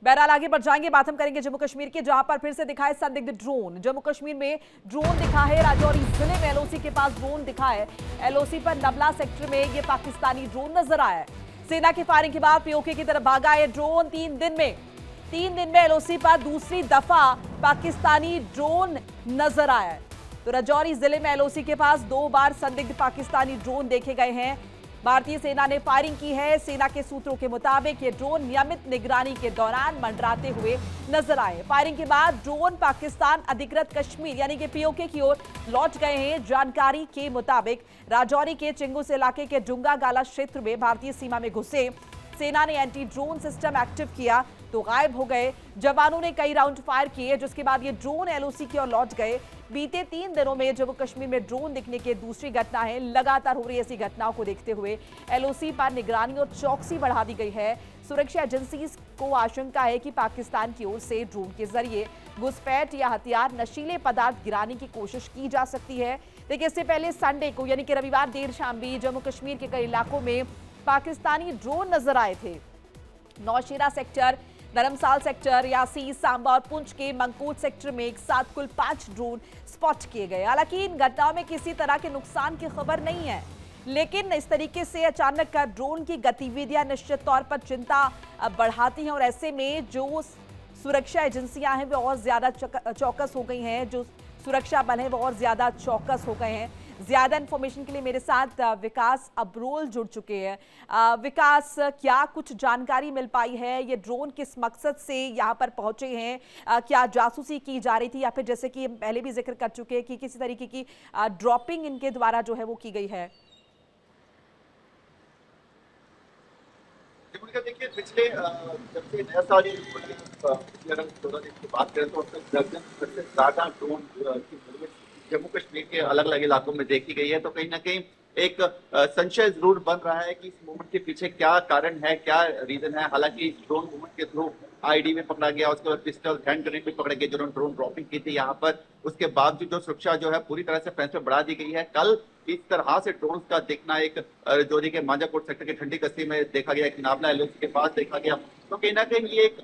बहरहाल आगे बढ़ जाएंगे, बात हम करेंगे जम्मू कश्मीर की, जहां पर फिर से दिखाए संदिग्ध ड्रोन। जम्मू कश्मीर में ड्रोन दिखा है, राजौरी जिले में एलओसी के पास ड्रोन दिखा है। एलओसी पर नबला सेक्टर में ये पाकिस्तानी ड्रोन नजर आया है। सेना की फायरिंग के बाद पीओके की तरफ भागा है ड्रोन। 3 दिन में एलओसी पर दूसरी दफा पाकिस्तानी ड्रोन नजर आया है। तो राजौरी जिले में एलओसी के पास 2 बार संदिग्ध पाकिस्तानी ड्रोन देखे गए हैं। भारतीय सेना ने फायरिंग की है। सेना के सूत्रों के मुताबिक ये ड्रोन नियमित निगरानी के दौरान मंडराते हुए नजर आए। फायरिंग के बाद ड्रोन पाकिस्तान अधिकृत कश्मीर यानी कि पीओके की ओर लौट गए हैं। जानकारी के मुताबिक राजौरी के चिंगुस इलाके के डुंगा गाला क्षेत्र में भारतीय सीमा में घुसे सेना ने एंटी ड्रोन सिस्टम एक्टिव किया तो गायब हो गए। जवानों ने कई राउंड फायर किए, जिसके बाद ये ड्रोन एलओसी की ओर लौट गए। बीते 3 दिनों में जम्मू कश्मीर में ड्रोन दिखने की दूसरी घटना है। लगातार हो रही ऐसी घटनाओं को देखते हुए एलओसी पर निगरानी और चौकसी बढ़ा दी गई है। सुरक्षा एजेंसी को आशंका है कि पाकिस्तान की ओर से ड्रोन के जरिए घुसपैठ या हथियार नशीले पदार्थ गिराने की कोशिश की जा सकती है। देखिए, इससे पहले संडे को यानी कि रविवार देर शाम भी जम्मू कश्मीर के कई इलाकों में पाकिस्तानी ड्रोन नजर आए थे। नौशेरा सेक्टर, धर्मसाल सेक्टर, यासी, सांबा और पुंछ के मंकोट सेक्टर में एक साथ कुल 5 ड्रोन स्पॉट किए गए। हालांकि इन घटनाओं में किसी तरह के नुकसान की खबर नहीं है, लेकिन इस तरीके से अचानक का ड्रोन की गतिविधियां निश्चित तौर पर चिंता बढ़ाती हैं और ऐसे में जो सुरक्षा एजेंसियां हैं वो और ज्यादा चौकस हो गई हैं। जो सुरक्षा बल हैं वो और ज्यादा चौकस हो गए हैं। ज्यादा इंफॉर्मेशन के लिए मेरे साथ विकास अब्रोल जुड़ चुके हैं। विकास, क्या कुछ जानकारी मिल पाई है? ये ड्रोन किस मकसद से यहाँ पर पहुंचे हैं? क्या जासूसी की जा रही थी या फिर जैसे कि पहले भी जिक्र कर चुके हैं कि किसी तरीके की ड्रॉपिंग इनके द्वारा जो है वो की गई है? देखिए, पिछले जब से नया साल पिछले अगर 14 दिन की बात करें तो अब तक दर्जन से ज्यादा ड्रोन की मूवमेंट जम्मू कश्मीर के अलग अलग इलाकों में देखी गई है। तो कहीं ना कहीं एक संशय जरूर बन रहा है कि इस मूवमेंट के पीछे क्या कारण है, क्या रीजन है। हालांकि इस ड्रोन मूवमेंट के थ्रू आईडी में पकड़ा गया, उसके बाद पिस्टल हैंड ग्रेनेड भी पकड़े गए जिन्होंने ड्रोन ड्रॉपिंग की थी यहाँ पर। उसके बावजूद जो सुरक्षा जो है पूरी तरह से फेंस पे बढ़ा दी गई है। कल इस तरह से ड्रोन का दिखना एक जोरी के मांजाकोट सेक्टर की ठंडी गस्ती में देखा गया, एक नाबला एलओसी के पास देखा गया। तो कहीं ना कहीं ये एक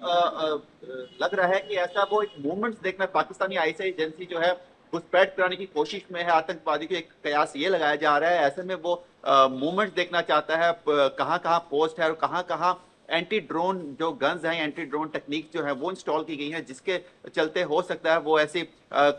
लग रहा है कि ऐसा वो एक मूवमेंट्स देखना, पाकिस्तानी आईएसआई एजेंसी जो है घुसपैठ कराने की कोशिश में है। आतंकवादी को एक कयास ये लगाया जा रहा है, ऐसे में वो मूवमेंट्स देखना चाहता है, कहाँ कहाँ पोस्ट है और कहाँ कहाँ एंटी ड्रोन जो गन्स हैं, एंटी ड्रोन टेक्निक जो है वो इंस्टॉल की गई है, जिसके चलते हो सकता है वो ऐसी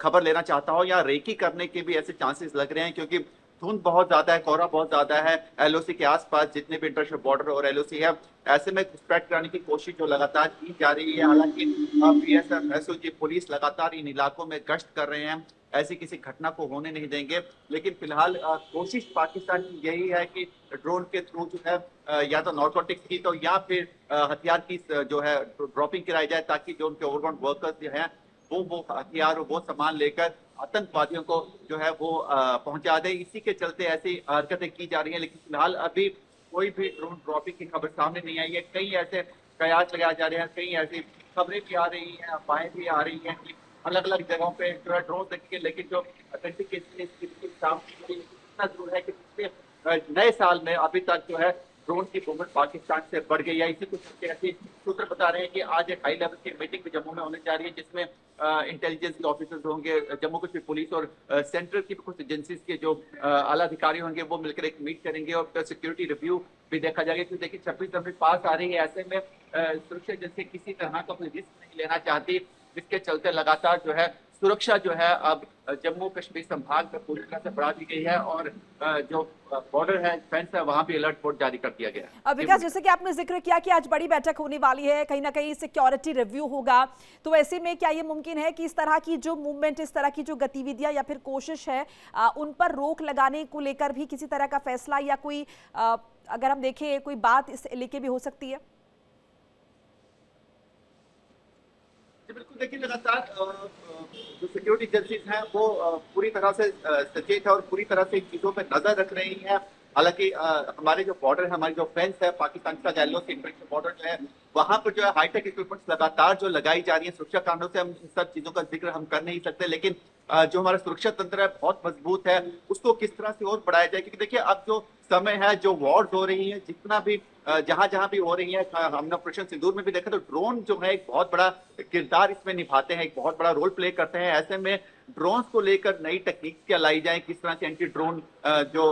खबर लेना चाहता हो या रेकी करने के भी ऐसे चांसेस लग रहे हैं। क्योंकि धुंध बहुत ज्यादा है, कोहरा बहुत ज्यादा है एलओसी के आसपास जितने भी इंटरनेशनल बॉर्डर और एलओसी है। ऐसे में घुसपैठ कराने की कोशिश जो लगातार की जा रही है। हालांकि बीएसएफ, एसओजी, पुलिस लगातार इन इलाकों में गश्त कर रहे हैं, ऐसी किसी घटना को होने नहीं देंगे। लेकिन फिलहाल कोशिश पाकिस्तान की यही है कि ड्रोन के थ्रू जो है या तो नार्कोटिक्स की तो या फिर हथियार की जो है ड्रॉपिंग कराई जाए, ताकि जो उनके ओवरग्राउंड वर्कर्स जो हैं वो हथियार वो सामान लेकर आतंकवादियों को जो है वो पहुंचा दे। इसी के चलते ऐसी हरकतें की जा रही हैं। लेकिन फिलहाल अभी कोई भी ड्रोन ड्रॉपिंग की खबर सामने नहीं आई है। कई ऐसे कयास लगाए जा रहे हैं, कई ऐसी खबरें भी आ रही हैं, अफवाहें भी आ रही हैं कि अलग अलग जगहों पे जो है ड्रोन देखेंगे। लेकिन जो ऑथेंटिकेशन इतना जरूर है कि पिछले नए साल में अभी तक जो है ड्रोन की मूवमेंट पाकिस्तान से बढ़ गई है। इसी कुछ ऐसे सूत्र बता रहे हैं कि आज एक हाई लेवल की मीटिंग भी जम्मू में होने जा रही है, जिसमें इंटेलिजेंस के ऑफिसर्स होंगे, जम्मू कश्मीर पुलिस और सेंट्रल की कुछ एजेंसीज के जो आला अधिकारी होंगे वो मिलकर एक मीट करेंगे और सिक्योरिटी रिव्यू भी देखा जाएगा। क्योंकि देखिए 26 जनवरी पास आ रही है, ऐसे में सुरक्षा एजेंसी किसी तरह का कोई रिस्क नहीं लेना चाहती, जिसके चलते लगातार जो है सुरक्षा जो है अब जम्मू कश्मीर संभाग में पूरी तरह से बढ़ा दी गई है और जो बॉर्डर है, फेंस है, वहां भी अलर्ट बोर्ड जारी कर दिया गया है। अब विकास, जैसे कि आपने जिक्र किया कि आज बड़ी बैठक होने वाली है, कहीं ना कहीं सिक्योरिटी रिव्यू होगा, तो ऐसे में क्या ये मुमकिन है कि इस तरह की जो मूवमेंट, इस तरह की जो गतिविधियां या फिर कोशिश है उन पर रोक लगाने को लेकर भी किसी तरह का फैसला या कोई अगर हम देखें कोई बात इस लेके भी हो सकती है? बिल्कुल, देखिए लगातार जो सिक्योरिटी एजेंसीज हैं वो पूरी तरह से सचेत है और पूरी तरह से इन चीजों पर नजर रख रही हैं। हालांकि हमारे जो बॉर्डर है, हमारी जो फेंस है पाकिस्तान के साथ एलओसी इंटरनेशनल बॉर्डर जो है, वहां पर जो है हाईटेक इक्विपमेंट्स लगातार जो लगाई जा रही है। सुरक्षा कारणों से हम इन सब चीजों का जिक्र हम कर नहीं सकते, लेकिन जो हमारा सुरक्षा तंत्र है बहुत मजबूत है, उसको किस तरह से और बढ़ाया जाए। क्योंकि देखिए अब जो समय है, जो वॉर्स हो रही है, जितना भी जहां जहां भी हो रही है, हमने ऑपरेशन सिंदूर में भी देखा तो ड्रोन जो है एक बहुत बड़ा किरदार इसमें निभाते हैं, एक बहुत बड़ा रोल प्ले करते हैं। ऐसे में ड्रोन को लेकर नई टेक्निक क्या लाई जाए, किस तरह से एंटी ड्रोन जो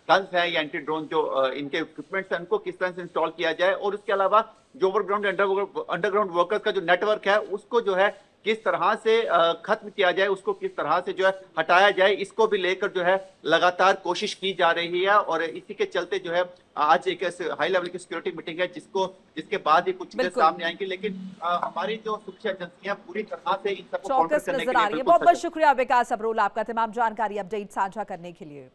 गन्स है या एंटी ड्रोन जो इनके इक्विपमेंट्स हैं, उनको किस तरह से इंस्टॉल किया जाए, और उसके अलावा जो ओवरग्राउंड अंडरग्राउंड वर्कर्स का जो नेटवर्क है, उसको जो है किस तरह से खत्म किया जाए, उसको किस तरह से जो है हटाया जाए, इसको भी लेकर जो है लगातार कोशिश की जा रही है। और इसी के चलते जो है आज एक हाई लेवल की सिक्योरिटी मीटिंग है, जिसके बाद ही कुछ चीजें सामने आएंगी। लेकिन हमारी जो सुरक्षा एजेंसियां पूरी तरह से इन सबको काउंटर चौकस करने के नजर आ लिए रही है। बिल्कुल बहुत बहुत शुक्रिया विकास अब्रोल, आपका तमाम जानकारी अपडेट साझा करने के लिए।